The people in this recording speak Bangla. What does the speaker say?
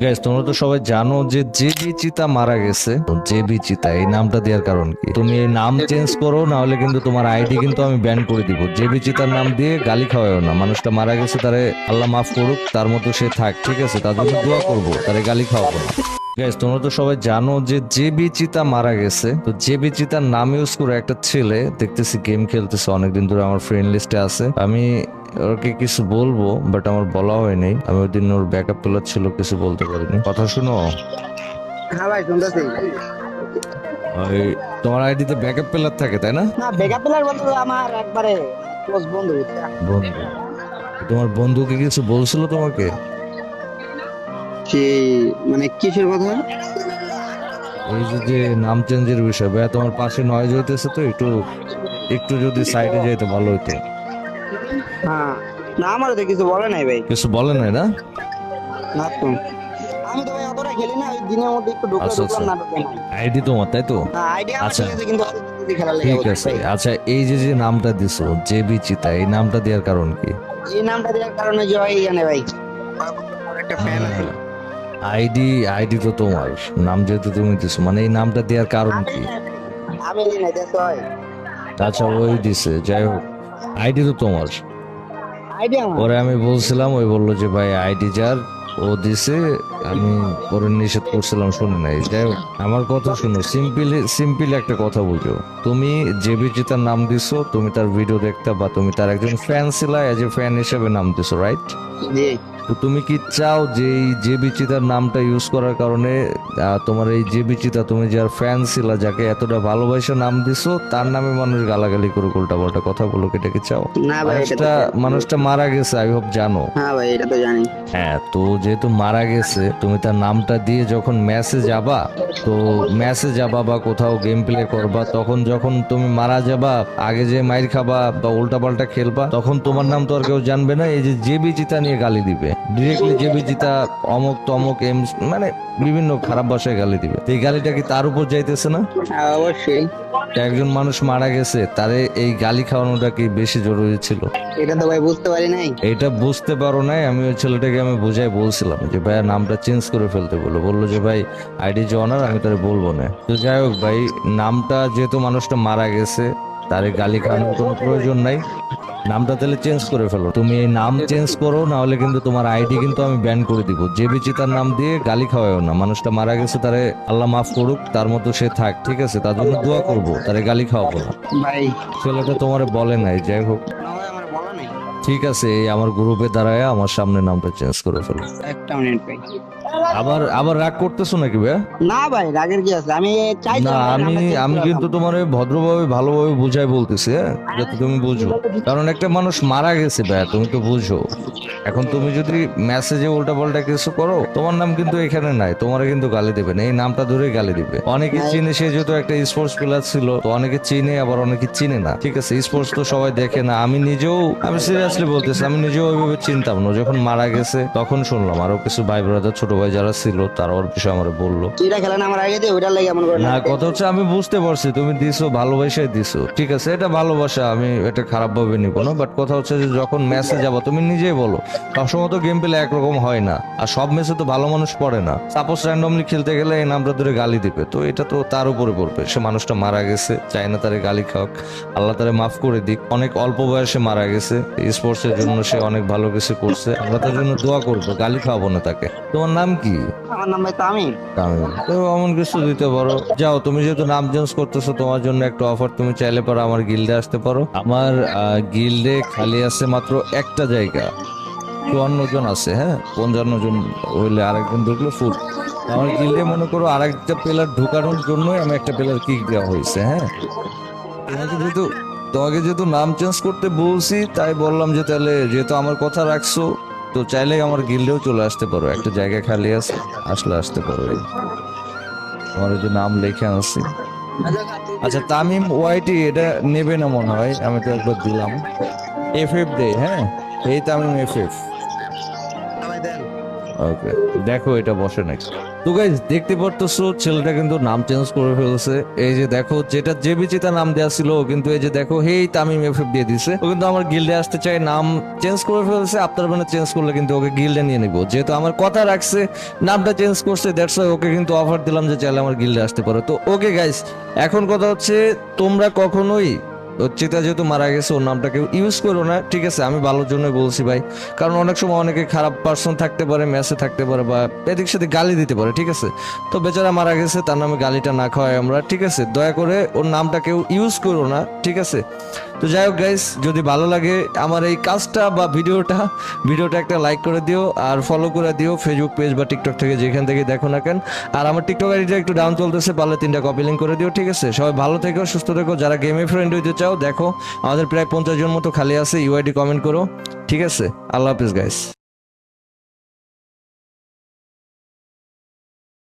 গাইস তোমরা তো সবাই জানো যে জেবি চিতা মারা গেছে। তো জেবি চিতা এই নামটা দেওয়ার কারণ কি? তুমি এই নাম চেঞ্জ করো, না হলে কিন্তু তোমার আইডি কিন্তু আমি ব্যান করে দিব। জেবি চিতার নাম দিয়ে গালি খাওয়াও না। মানুষটা মারা গেছে, তারে আল্লাহ মাফ করুক, তার মতো সে থাক, ঠিক আছে? তার জন্য দোয়া করবো, তারে গালি খাওয়াবো না। গাইস তোমরা তো সবাই জানো যে জেবি চিতা মারা গেছে। তো জেবি চিতার নাম ইউজ করে একটা ছেলে দেখতেছি গেম খেলতেছে, অনেকদিন ধরে আমার ফ্রেন্ড লিস্টে আছে। আমি ওকে কিছু বলবো, বাট আমার বলা হয়নি। আমি ওই দিন ওর ব্যাকআপ প্লেয়ার ছিল, কিছু বলতে পারিনি। কথা শুনো, হ্যাঁ ভাই শুনতেছি। ওই তোমার আইডিতে ব্যাকআপ প্লেয়ার থাকে তাই না? না বেকআপ প্লেয়ার বলতে তো আমার একবারে ক্লোজ বন্ধু বুঝছা? বন্ধু, তোমার বন্ধুকে কিছু বলছিল তোমাকে? কি মানে কিসের কথা? এই যে যে নাম চেঞ্জের বিষয়, ভাইয়া তোমার পাশে নয়েজ হইতেছে, তো একটু একটু যদি সাইডে যেতে ভালো হইতো। হ্যাঁ না আমারও তো কিছু বলে নাই ভাই। কিছু বলে নাই না? না তো আমি তো ভাই অতটা খেলি না, ওই দিনের মধ্যে একটু ঢুকলে আচ্ছা ঢুকলাম আচ্ছা, না ঢুকলে নাই। আইডি তোমার তাই তো? হ্যাঁ আইডিয়া আমার আচ্ছা ঠিক আছে, কিন্তু খেলার লেগে ঠিক বলতে আছে। ভাই। আচ্ছা এই যে যে নামটা দিছো জেবি চিতা, এই নামটা দেওয়ার কারণ কি? এই নামটা দেওয়ার কারণে যে ভাই জানে ভাই আমার একটা ফ্যান আছে। আইডি আইডি তো তোমার, নাম যেহেতু তুমি দিছো, মানে এই নামটা দেওয়ার কারণ কি? আমি জানি না দেখো ভাই, আচ্ছা ওই দিছে, যাই হোক, আইডি তো তোমার। আইডিয়া আমার। পরে আমি বলছিলাম, ওই বললো যে ভাই আইডি যার, ও দিছে, আমি পরে নিষেধ করছিলাম, শুনে নাই। যাই হোক, আমার কথা শুনো, সিম্পল একটা কথা বুঝো। তুমি যে বিচিতার নাম দিছো, তুমি তার ভিডিও দেখতে, বা তুমি তার একজন ফ্যান ছিলা, এজ এ ফ্যান হিসেবে নাম দিছো, রাইট? জি তো তুমি কি চাও যে এই যে বিচিতার নামটা ইউজ করার কারণে তোমার এই যে বিচিতা, তুমি যার ফ্যান ছিলা, যাকে এতটা ভালোবাসা নাম দিছো, তার নামে মানুষ গালাগালি করে উল্টা পাল্টা কথা বলো, এটা কি চাও? না ভাই এটা তো মানুষটা মারা গেছে, আই হোপ জানো। হ্যাঁ ভাই এটা তো জানি। হ্যাঁ, তো যেহেতু মারা গেছে, তুমি তার নামটা দিয়ে যখন ম্যাচে যাবা, তো ম্যাচে যাবা বা কোথাও গেম প্লে করবা, তখন যখন তুমি মারা যাবা, আগে যে মাইর খাবা বা উল্টা পাল্টা খেলবা, তখন তোমার নাম তো আর কেউ জানবে না। এই যে জেবি চিতা নিয়ে গালি দিবে, ডিরেক্টলি জেবি চিতা অমুক তমুক এম, মানে বিভিন্ন খারাপ ভাষায় গালি দিবে। তো এই গালিটা কি তার উপর যাইতেছে না? হ্যাঁ অবশ্যই। একজন মানুষ মারা গেছে, তারে এই গালি খাওয়ানোটা কি বেশি জরুরি ছিল? এটা তো ভাই বুঝতে পারি নাই। এটা বুঝতে পারো নাই? আমি ওই ছেলেটাকে আমি বুঝাই বলছিলাম যে ভাইয়া নামটা চেঞ্জ করে ফেলতে, বললো যে ভাই আইডি যে অনার, আমি তারে বলবো না। তো যাই হোক ভাই, নামটা যেহেতু মানুষটা মারা গেছে, তারে গালি খাওয়ানোর কোনো প্রয়োজন নাই। নামটা তাহলে চেঞ্জ করে ফেলো। তুমি এই নাম চেঞ্জ করো, না হলে কিন্তু তোমার আইডি কিন্তু আমি ব্যান করে দিব। যে বিচিতার নাম দিয়ে গালি খাওয়াও না। মানুষটা মারা গেছে, তারে আল্লাহ মাফ করুক, তার মতো সে থাক, ঠিক আছে? তার জন্য দোয়া করবো, তারে গালি খাওয়াবো না। ভাই ছেলেটা তোমারে বলে নাই, যাই হোক, না ভাই আমার বলা নাই। ঠিক আছে। এই আমার গ্রুপে দাঁড়ায় আমার সামনে নামটা চেঞ্জ করে ফেলো। একটা মিনিট ভাই। আবার আবার রাগ করতেছো নাকি ভাইয়া? না ভাই রাগের কি আছে, আমি না, চাইছিলাম ভাই আমি নামটা চেঞ্জ আমি করে কিন্তু দিলাম। তোমার ভদ্রভাবে ভালোভাবে বুঝাই বলতেছি, হ্যাঁ, যাতে তুমি বুঝো। কারণ একটা মানুষ মারা গেছে ভাইয়া, তুমি তো বুঝো। এখন তুমি যদি মেসেজে উল্টা পাল্টা কিছু করো, তোমার নাম কিন্তু এখানে নাই, তোমার কিন্তু গালি দেবে না, এই নামটা ধরেই গালি দিবে। অনেকে চিনে, সে যেহেতু একটা স্পোর্টস প্লেয়ার ছিল, তো অনেকে চিনে, আবার অনেকে চিনে না, ঠিক আছে? স্পোর্টস তো সবাই দেখে না। আমি নিজেও, আমি সিরিয়াসলি বলতেছি, আমি নিজেও ওইভাবে চিনতাম না। যখন মারা গেছে তখন শুনলাম, আরো কিছু ভাই ব্রাদার, ছোট ভাই যারা ছিল, তারা ওর বিষয়ে আমার বললো। তুইটা খেলা না আমার আগে দিয়ে ওইটার লাগে এমন করে না, না। কথা হচ্ছে আমি বুঝতে পারছি তুমি দিছো, ভালোবাসায় দিছো, ঠিক আছে, এটা ভালোবাসা, আমি এটা খারাপ ভাবে নিবো না। বাট কথা হচ্ছে যে যখন ম্যাচে যাবো, তুমি নিজেই বলো, সবসময় তো গেম প্লে একরকম হয় না, আর সব ম্যাচে তো ভালো মানুষ পড়ে না। সাপোজ র্যান্ডমলি খেলতে গেলে এই নামটা ধরে গালি দিবে, তো এটা তো তার উপরে পড়বে। সে মানুষটা মারা গেছে, চাই না তারে গালি খাওক, আল্লাহ তারে মাফ করে দিক। অনেক অল্প বয়সে মারা গেছে, স্পোর্টস এর জন্য সে অনেক ভালো কিছু করছে, আমরা তার জন্য দোয়া করবো, গালি খাওয়াবো না তাকে। তোমার নাম কি? আমার নাম ভাই তামিম। তামিম, তো এমন কিছু দিতে পারো। যাও, তুমি যেহেতু নাম চেঞ্জ করতেছো, তোমার জন্য একটা অফার, তুমি চাইলে পারো আমার গিল্ডে আসতে পারো। আমার গিল্ডে খালি আছে মাত্র একটা জায়গা, 54 জন আছে, হ্যাঁ, 55 জন হইলে আরেকজন ঢুকলে ফুল। আমার গিল্ডে মনে করো আরেকটা প্লেয়ার ঢুকানোর জন্যই আমি একটা প্লেয়ার কিক দেওয়া হয়েছে, হ্যাঁ। তোমাকে যেহেতু নাম চেঞ্জ করতে বলছি, তাই বললাম যে তাহলে যেহেতু আমার কথা রাখছো, তো চাইলে আমার গিল্ডেও চলে আসতে পারো, একটা জায়গা খালি আছে, আসলে আসতে পারো। আমার ওই যে নাম লিখে আনছি। আচ্ছা, তামিম ওয়াইটি, এটা নেবে না মনে হয়, আমি তো একবার দিলাম। এফ এফ দে, হ্যাঁ, এই তামিম এফ এফ। ভাই দেন ওকে, দেখো এটা বসে নাকি। তো গাইস দেখতে পারতেছো ছেলেটা কিন্তু নাম চেঞ্জ করে ফেলছে। এই যে দেখো, যেটা জেবি চিতা নাম দেওয়া ছিল ও কিন্তু এই যে দেখো হেই তামিম এফএফ দিয়ে দিছে। ও কিন্তু আমার গিল্ডে আসতে চাই, নাম চেঞ্জ করে ফেলছে। আপনার মানে চেঞ্জ করলে কিন্তু ওকে গিল্ডে নিয়ে নিবো, যেহেতু আমার কথা রাখছে, নামটা চেঞ্জ করছে, দ্যাটস ওয়াই ওকে কিন্তু অফার দিলাম যে চাইলে আমার গিল্ডে আসতে পারো। তো ওকে গাইস, এখন কথা হচ্ছে তোমরা কখনোই ওর চিতা যেহেতু মারা গেছে ওর নামটা কেউ ইউজ করো না, ঠিক আছে? আমি ভালোর জন্যই বলছি ভাই, কারণ অনেক সময় অনেকে খারাপ পার্সন থাকতে পারে, মেসে থাকতে পারে, বা এদিক সেদিক গালি দিতে পারে, ঠিক আছে? তো বেচারা মারা গেছে, তার নামে গালিটা না খাওয়াই আমরা, ঠিক আছে? দয়া করে ওর নামটা কেউ ইউজ করো না, ঠিক আছে? তো যাই হোক গাইস, যদি ভালো লাগে আমার এই কাজটা বা ভিডিওটা একটা লাইক করে দিও, আর ফলো করে দিও ফেসবুক পেজ বা টিকটক থেকে, যেখান থেকে দেখো না কেন। আর আমার টিকটক আইডিটা একটু ডাউন চলতেছে, পারলে 3টা কপি লিঙ্ক করে দিও, ঠিক আছে? সবাই ভালো থেকো, সুস্থ থেকো। যারা গেমে ফ্রেন্ড হইতে চাও দেখো, আমাদের প্রায় 50 জন মতো খালি আছে, ইউআইডি কমেন্ট করো, ঠিক আছে? আল্লাহ হাফিজ গাইস।